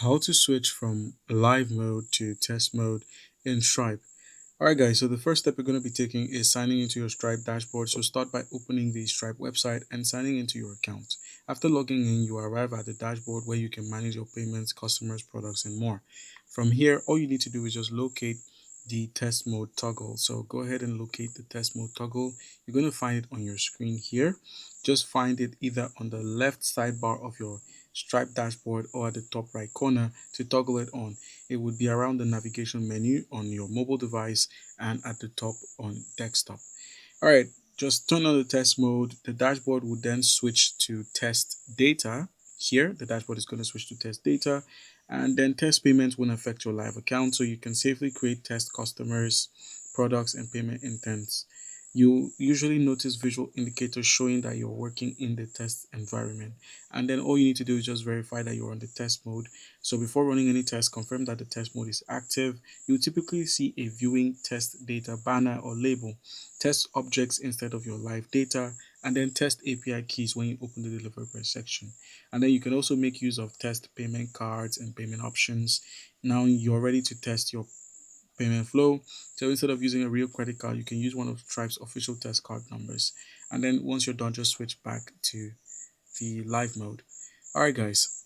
how to switch from live mode to test mode in Stripe. Alright guys, so the first step you're going to be taking is signing into your Stripe dashboard. So start by opening the Stripe website and signing into your account. After logging in, you arrive at the dashboard where you can manage your payments, customers, products, and more. From here, all you need to do is just locate the test mode toggle. So go ahead and locate the test mode toggle. You're going to find it on your screen here. Just find it either on the left sidebar of your Stripe dashboard or at the top right corner to toggle it on. It would be around the navigation menu on your mobile device and at the top on desktop. All right, just turn on the test mode. The dashboard will then switch to test data. Here, the dashboard is going to switch to test data, and then test payments won't affect your live account, so you can safely create test customers, products, and payment intents. You usually notice visual indicators showing that you're working in the test environment. And then all you need to do is just verify that you're on the test mode. So before running any test, confirm that the test mode is active. You typically see a viewing test data banner or label, test objects instead of your live data, and then test API keys when you open the developer section. And then you can also make use of test payment cards and payment options. Now you're ready to test your payment flow. So instead of using a real credit card, you can use one of Stripe's official test card numbers. And then once you're done, just switch back to the live mode. All right, guys.